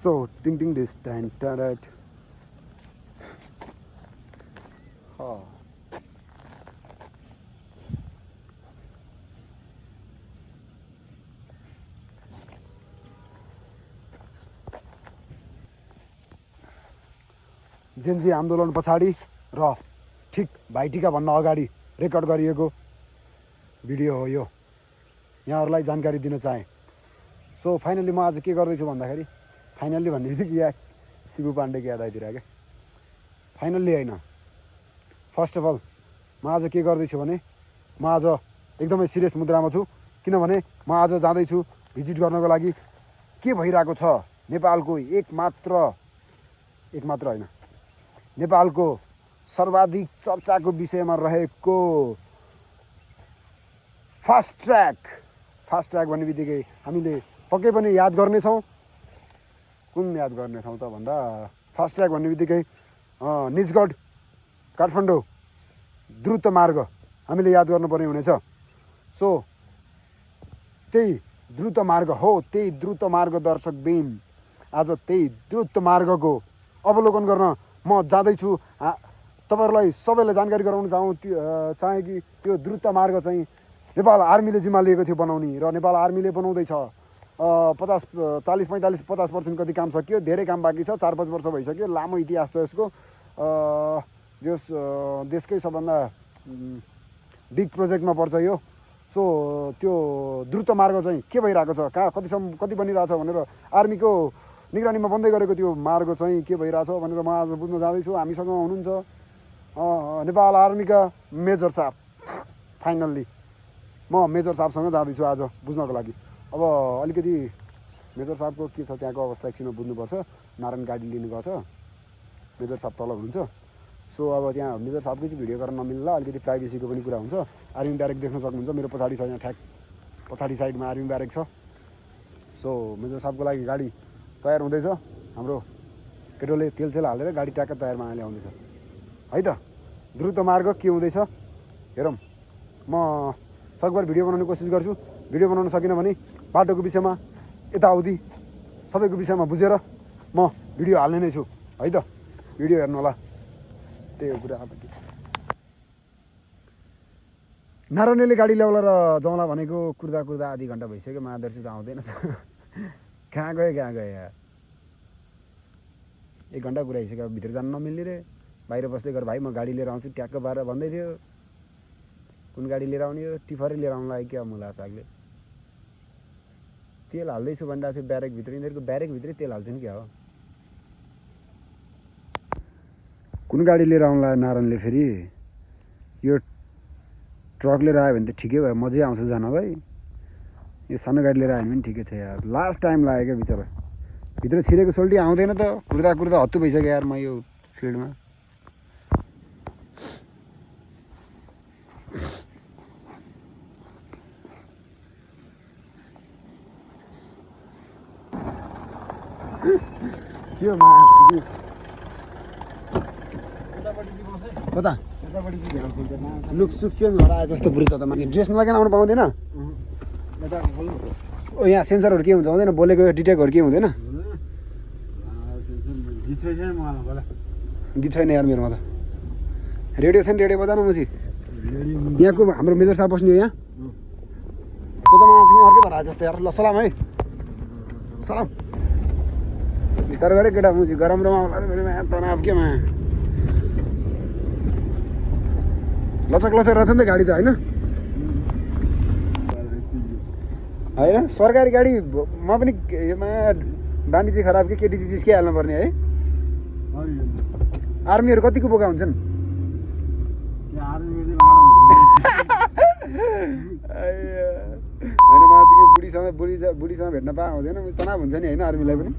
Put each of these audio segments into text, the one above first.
So, ding ding this time, tarot. Oh. Gen Z आन्दोलन पछाडि र ठिक भाइटिका भन्न अगाडि रेकर्ड गरिएको भिडियो हो यो। यहाँहरूलाई जानकारी दिन चाहे। सो फाइनली म आज के गर्दैछु भन्दाखेरि, फाइनल्ली भन्ने बित्तिकै या शिबु पाण्डेको याद आइदिएर क्या। फाइनल्ली होइन, फर्स्ट अफ अल म आज के गर्दैछु भने, म आज एकदमै सिरियस मुद्रामा छु। किनभने म आज जाँदैछु भिजिट गर्नको लागि के भइरहेको छ नेपालको एकमात्र होइन, नेपालको सर्वाधिक चर्चाको विषयमा रहेको फास्ट ट्र्याक भन्ने बित्तिकै हामीले पक्कै पनि याद गर्नेछौँ। कुन याद गर्नेछौँ त भन्दा, फास्ट ट्र्याक भन्ने बित्तिकै निजगढ काठमाडौँ द्रुत मार्ग हामीले याद गर्नुपर्ने हुनेछ। सो त्यही द्रुत मार्ग हो, त्यही द्रुत मार्ग दर्शकबिन, आज त्यही द्रुत मार्गको अवलोकन गर्न म जाँदैछु। तपाईँहरूलाई सबैलाई जानकारी गराउन चाहे कि त्यो द्रुत मार्ग चाहिँ नेपाल आर्मीले जिम्मा लिएको थियो बनाउने, र नेपाल आर्मीले बनाउँदैछ। 40-45-50% कति काम सकियो, धेरै काम बाँकी छ। 4-5 वर्ष भइसक्यो, लामो इतिहास छ यसको। यस देशकै सबभन्दा बिग प्रोजेक्टमा पर्छ यो। सो त्यो द्रुत मार्ग चाहिँ के भइरहेको छ, कहाँ कति बनिरहेछ भनेर आर्मीको निगरानीमा बन्दै गरेको त्यो मार्ग चाहिँ के भइरहेछ भनेर म आज बुझ्न जाँदैछु। हामीसँग हुनुहुन्छ नेपाल आर्मीका मेजर साहब। फाइनल्ली म मेजर साहबसँग जाँदैछु आज बुझ्नको लागि। अब अलिकति मेजर साहबको के छ त्यहाँको अवस्था एकछिनमा बुझ्नुपर्छ। नारायण गाडी लिनु गएको छ, मेजर साहब तल हुनुहुन्छ। सो अब त्यहाँ मेजर साहबकै चाहिँ भिडियो गर्न नमिल्ला, अलिकति प्राइभेसीको पनि कुरा हुन्छ। आर्मी ब्यारेक देख्न सक्नुहुन्छ, मेरो पछाडि छ, यहाँ ठ्याक पछाडि साइडमा आर्मी ब्यारेक छ। सो मेजर साहबको लागि गाडी तयार हुँदैछ। हाम्रो केटोले तेलसेल हालेर गाडी ट्याक्क तयारमा ल्याउँदैछ है त। द्रुत मार्ग के हुँदैछ हेरौँ। म सकभर भिडियो बनाउने कोसिस गर्छु। भिडियो बनाउन सकिनँ भने बाटोको विषयमा यताउति सबैको विषयमा बुझेर म भिडियो हाल्ने नै छु है त। भिडियो हेर्नु होला, त्यही हो कुरा। नारायणले गाडी ल्याउला र जाउँला भनेको कुर्दा आधी घन्टा भइसक्यो। महादर्शी त आउँदैन त। कहाँ गयो यार, 1 घन्टा पुऱ्याइसक्यो। भित्र जान नमिल्ने रे, बाहिर बस्दै गर भाइ म गाडी लिएर आउँछु ट्याक्क बाह्र भन्दै थियो। कुन गाडी लिएर आउने हो, टिफरै लिएर आउनु लाग्यो क्या मुला सागले। तेल हाल्दैछु भनिरहेको थियो ब्यारेकभित्र, यिनीहरूको ब्यारेकभित्रै तेल हाल्छ नि क्या हो। कुन गाडी लिएर आउनु लाग्यो नारायणले फेरि। यो ट्रक लिएर आयो भने त ठिकै भयो, मजै आउँछ जानलाई। यो सानो गाडी लिएर आयो भने पनि ठिकै छ यार। लास्ट टाइम लाग्यो क्या बिचरा, भित्र छिरेको सोल्टी आउँदैन त। कुर्दा हत्तु भइसक्यो यार म यो फिल्डमा। के हो कता लुक सुक चेन्ज भएर आए जस्तो पुरै त। माथि ड्रेस नलागेर आउनु पाउँदैन। ओ यहाँ सेन्सरहरू के हुन्छ हुँदैन, बोलेको डिटेक्टहरू के हुँदैन। गीत छैन यार मेरोमा त। रेडियो छैन, रेडियो बजाउनु मसी। यहाँको हाम्रो मेजर साहब बस्ने हो यहाँ। त्यो त मान्छे अर्कै भएर आए जस्तो यार। ल सलाम है, सलाम। बिस्तारो गरेँ केटा, मुजी गरम तनाव केमा लचक रहेछ नि त गाडी त होइन। सरकारी गाडी म पनि यसमा बानी चाहिँ खराब कि केटी चाहिँ जिस्किहाल्नु पर्ने है। आर्मीहरू कतिको बोका हुन्छन्। होइन मलाई चाहिँ बुढीसँग भेट्न पाए हुँदैन, तनाव हुन्छ नि होइन आर्मीलाई पनि।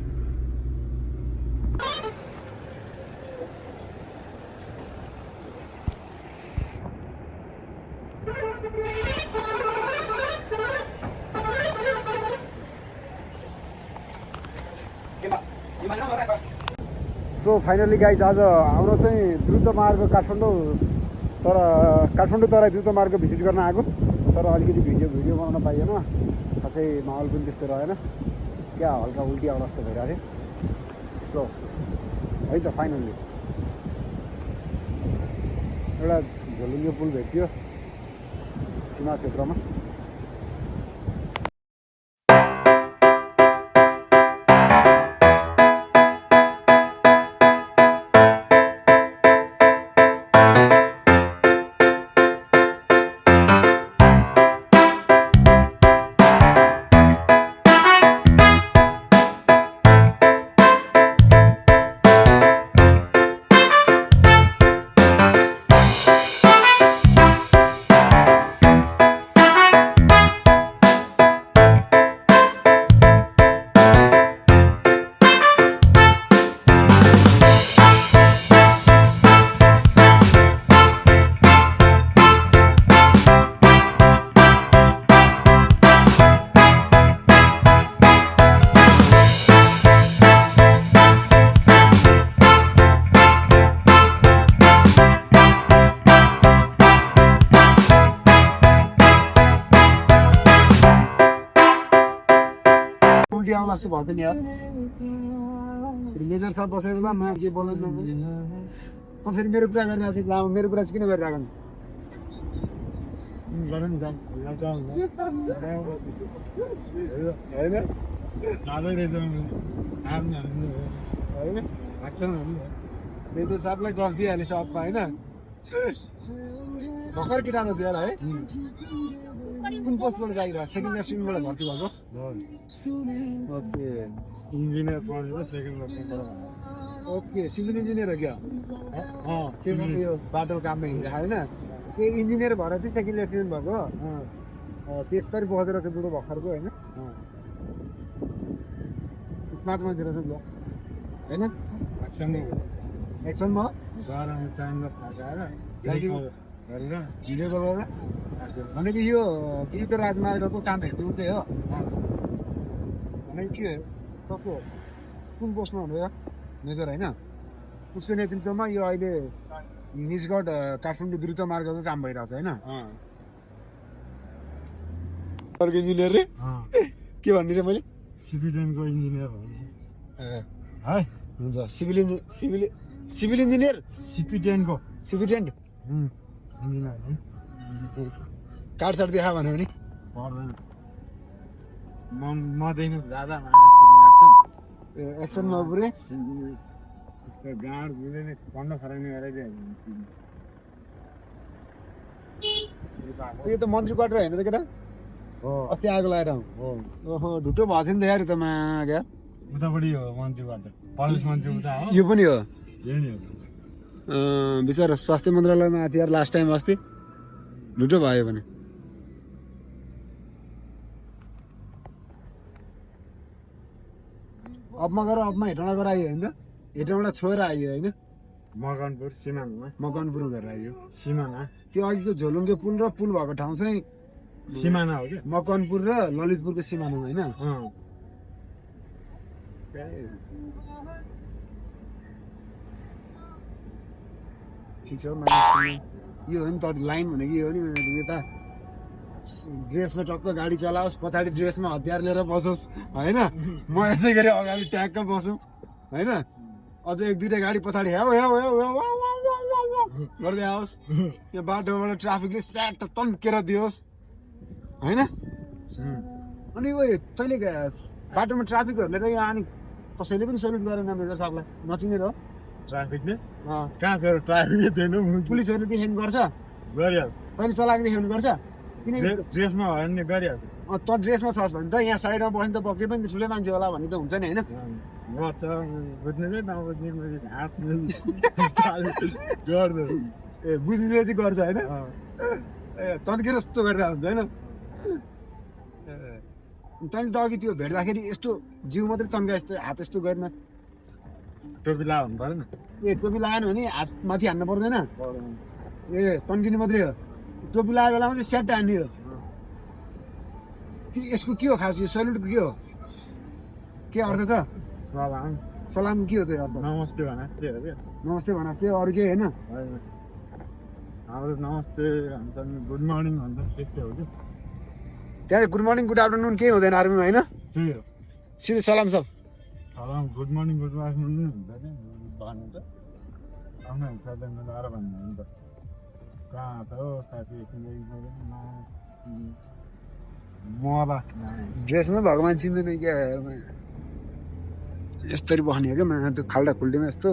सो फाइनली गाइज आज हाम्रो चाहिँ द्रुत मार्ग काठमाडौँ तराई द्रुत मार्ग भिजिट गर्न आएको। तर अलिकति भिडियो बनाउन पाइएन, खासै माहौल पनि त्यस्तो रहेन। क्या हल्का उल्टी आउला जस्तो भइरहेको थियो सो है त फाइनल्ली एउटा झोलुङ्गे पुल भेट्यो सीमा क्षेत्रमा उल्टी आउला जस्तो भयो नि यार मेजर साहब बसेर बा म के बोल्न म फेरि मेरो कुरा गरिरहेको छु लामो मेरो कुरा चाहिँ किन गरिरहेको गरौँ न मेजर साहबलाई गफ दिइहाले सबमा होइन भर्खर केटाको छ यार है कुन पोस्टबाट जागिरहेको सेकेन्ड एप्सनबाट भर्ती भएको ओके इन्जिनियर पढेर सेकेन्ड ओके सिभिल इन्जिनियर हो क्या त्यो यो बाटो काममा हिँडेको होइन त्यो इन्जिनियर भएर चाहिँ सेकेन्ड लेफ्टिनेन्ट भएको त्यस्तरी बसेर त्यो बुढो भर्खरको होइन स्मार्ट मान्छे रहेछ ल होइन एक्सनमा भिडियो गरेर भनेको यो गिरिको राजमार्गको काम हेर्नु चाहिँ हो भनेको के कसको कुन पोस्टमा हुनु मेजर होइन उसको नेतृत्वमा यो अहिले निजगढ काठमाडौँ द्रुत मार्गको काम भइरहेको छ होइन इन्जिनियर रे के भन्ने रे मैले सिभिलियनको इन्जिनियर है हुन्छ सिभिल इन्जिनियर सिपिटेनको सिभिटेन्ट कार्ड सार्ट देखा भन्यो भने मदैन दादा एक्सनमा पुरै उसको गाँड बुझेर पढ्न फराउने गरेर यो त मन्त्री क्वार्टर होइन त केटा हो अस्ति आगो लगाएर ओहो ढुटो भएको थियो नि त यार त मा क्या उतापट्टि हो मन्त्रीबाट प्रदेश मन्त्री उता हो यो पनि हो यही नि हो बिचरा स्वास्थ्य मन्त्रालयमा आएको थियो यार लास्ट टाइम अस्ति ढुटो भयो भने अपमा गएर अपमा हेटौँडा गएर आयो होइन त हेटौँडा छोएर आयो होइन मकनपुर सिमानामा मकनपुर गएर आयो सिमाना त्यो अघिको झोलुङ्गे पुल र पुल भएको ठाउँ चाहिँ सिमाना हो क्या मकनपुर र ललितपुरको सिमानामा होइन ठिक छ यो हो नि त लाइन भनेको यो हो नि यता ड्रेसमा टक्क गाडी चलाओस् पछाडि ड्रेसमा हतियार लिएर बसोस् होइन म यसै गरी अगाडि ट्याक्क बसौँ होइन अझ एक दुईवटा गाडी पछाडि ह्याउ ह्याउ ह्याउ ह्याउ गर्दै आओस् यो बाटोबाट ट्राफिकले स्याट तन्केर दियोस् होइन अनि ओ तैँले बाटोमा ट्राफिकहरूले त यहाँ अनि कसैले पनि सल्युट गरेन मेरो साहबलाई नचिनेर हो ट्राफिकले कहाँ गएर ट्राफिकले थिएन पुलिसहरूले देखाउनु गर्छ गरिहाल्छ तैँले चलाएको देखाउनु गर्छ किन ड्रेसमा भयो भने गरिहाल्छ त ड्रेसमा छस् भने त यहाँ साइडमा बस्नु त पक्कै पनि ठुलै मान्छे होला भन्ने त हुन्छ नि होइन गर्छ बुझ्ने चाहिँ नबुझ्ने मैले हाँस गर्नु ए बुझ्ने चाहिँ गर्छ होइन ए तन्केर यस्तो गरेर हुन्छ होइन तैँले त अघि त्यो भेट्दाखेरि यस्तो जिउ मात्रै तन्का यस्तो हात यस्तो गरेन टोपी लाग हुनु परेन ए टोपी लगाएन भने हात माथि हान्नु पर्दैन ए तन्किने मात्रै हो टोपी लगाएको बेलामा चाहिँ स्याट हान्ने हो यसको के हो खास यो सल्युटको के हो के अर्थ छ सलाम सलाम के हो त्यो अर्थ नमस्ते भने के हो क्या नमस्ते भनास् त्यो अरू केही होइन हाम्रो नमस्ते भन्छ गुड मर्निङ भन्छ त्यस्तै हो क्या त्यहाँ गुड मर्निङ गुड आफ्टरनुन केही हुँदैन आर्मीमा होइन त्यही हो सिधै सलाम सब गुड मर्निङ गुड आफ्टरनुन हुन्छ नि भन्नु त आउनु साथीलाई मिलाएर भन्नु नि त कहाँ छ हो साथी मला ड्रेसमा भगवान् चिन्दैन क्या यस्तरी बस्ने हो क्या मा त्यो खाल्डा खुल्डीमा यस्तो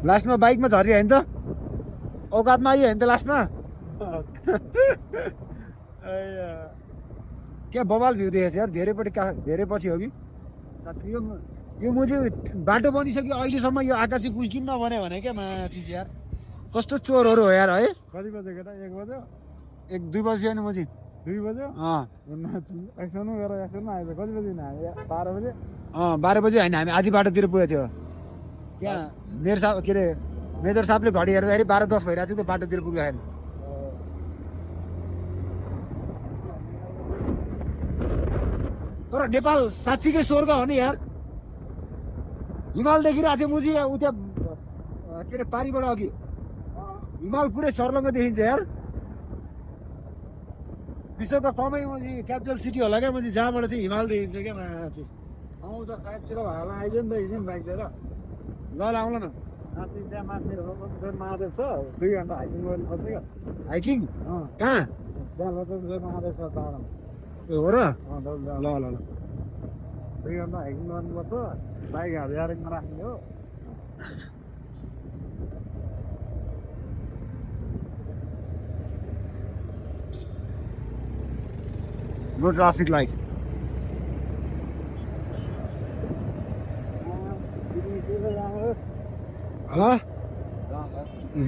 लास्टमा बाइकमा झरियो होइन त औकातमा आइयो होइन त लास्टमा क्या बवाल भ्यू देखेको छ यार धेरैपट्टि धेरै पछि हो कि यो म चाहिँ बाटो बनिसक्यो अहिलेसम्म यो आकाशी पुल किन नबन्यो भने क्या माचिस यार कस्तो चोरहरू हो यार है कति बजे केटा 1 बज्यो 1-2 बजी होइन म चाहिँ 2 बज्यो एकछिन गरेर एकछिन आएछ कति बजी आयो 12 बजे 12 बजी होइन हामी आधी बाटोतिर पुगेको थियो त्यहाँ मेरो साहब के अरे मेजर साहबले घडी हेर्दाखेरि 12:10 भइरहेको थियो त्यो बाटोतिर पुग्दाखेरि तर नेपाल साँच्चीकै स्वर्ग हो नि यार हिमाल देखिरहेको थियो मुजी उता के अरे पारीबाट अघि हिमाल पुरै सर्लङ्ग देखिन्छ यार विश्वको कमै मुजी क्यापिटल सिटी होला क्या मुजी जहाँबाट चाहिँ हिमाल देखिन्छ क्या माचिस आउँछ साइडतिर होला आइज नि त एकदिन बाइक लिएर ल आउला न माथि त्यहाँ माथि महादेव छ 2 घन्टा हाइकिङ गर्नुपर्छ क्या हाइकिङ कहाँ त्यहाँ लोकल महादेव छ टाढा हो र ल ल ल ल 2 घन्टा हाइकिङ गर्नुपर्छ बाइक हालेरमा राख्ने हो no traffic light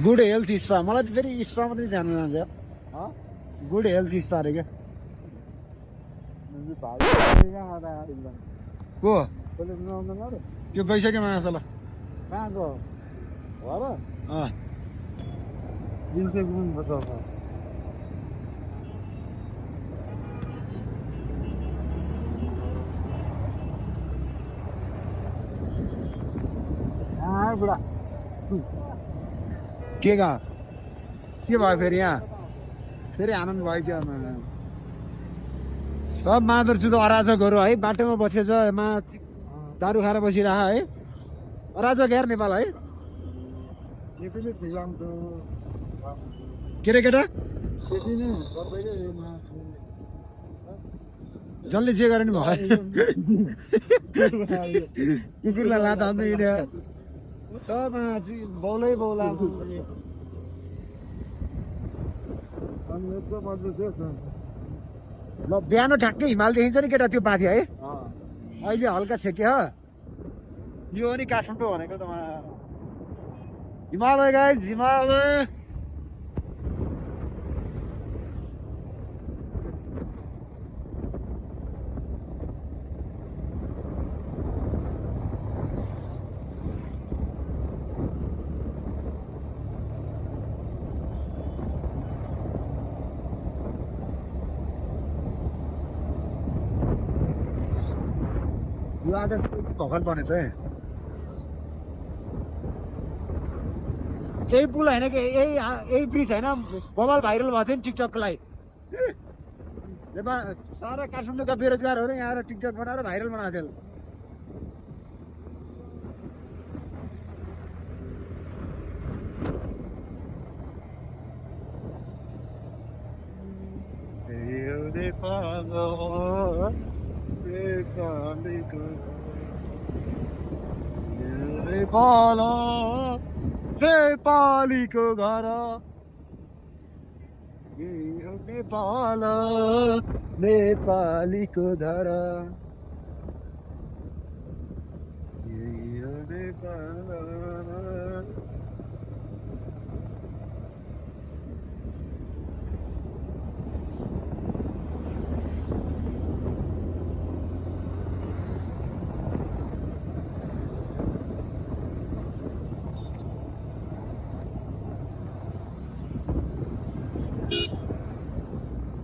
good health spa मलाई त फेरि स्पा मात्रै ध्यानमा जान्छ यार गुड हेल्थ स्पा अरे क्या को त्यो गइसक्यो माछा कहाँको हो र अँ दिन चाहिँ घुम्नुपर्छ बुढा के कहाँ के भयो फेरि यहाँ फेरि आनन्द भयो क्या सब मादर छु त अराजकहरू है बाटोमा बसेछ मा दारू खाएर बसिरह है अराजक यार नेपाल है के रे केटा जसले जे गरे नि भयो कुकुरलाई लाँदा अन्त हिँड्यो सब बौलै बौला ल बिहान ठ्याक्कै हिमाल देखिन्छ नि केटा त्यो माथि है अहिले हल्का छेक्यो यो हो नि काठमाडौँ भनेको त हिमालय गाइस हिमालय यो आकाश भर्खर बनेछ है यही पुल होइन कि यही ब्रिज होइन बवाल भाइरल भएको थियो नि टिकटकको लागि सारा काठमाडौँका बेरोजगारहरू यहाँ आएर टिकटक बनाएर भाइरल बनाएको थियो नेपालीको घर नेपाल नेपालीको घर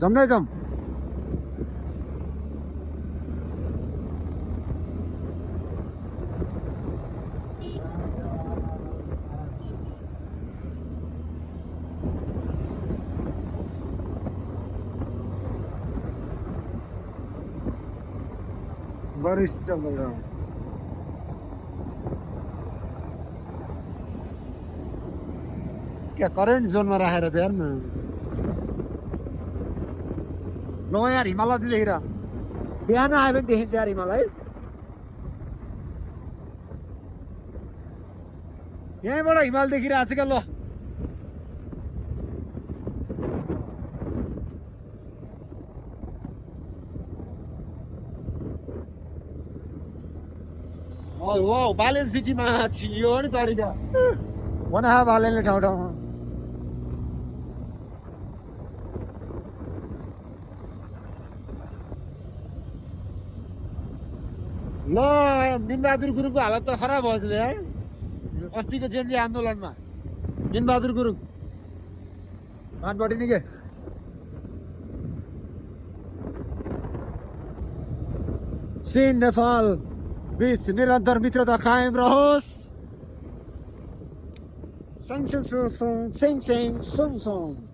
जम्दै जम वरिष्ठ बलराम क्या करेन्ट जोनमा राखेर चाहिँ हेर्नु ल यार हिमालय चाहिँ देखेर बिहान आयो भने देखिन्छ यार हिमालय यहीँबाट हिमाल देखिरहेको छ क्या ल बालेन सिटीमा छियो नि तरिका बनाहा बालेनले ठाउँ ठाउँमा ल दिनबहादुर गुरुङको हालत त खराब भयो है अस्तिको जेनजी आन्दोलनमा दिनबहादुर गुरुङ मानपट्टि नि के चीन नेपाल बीच निरन्तर मित्रता कायम रहोस् Sing, sing, sing, sing, sing, sing, sing, sing.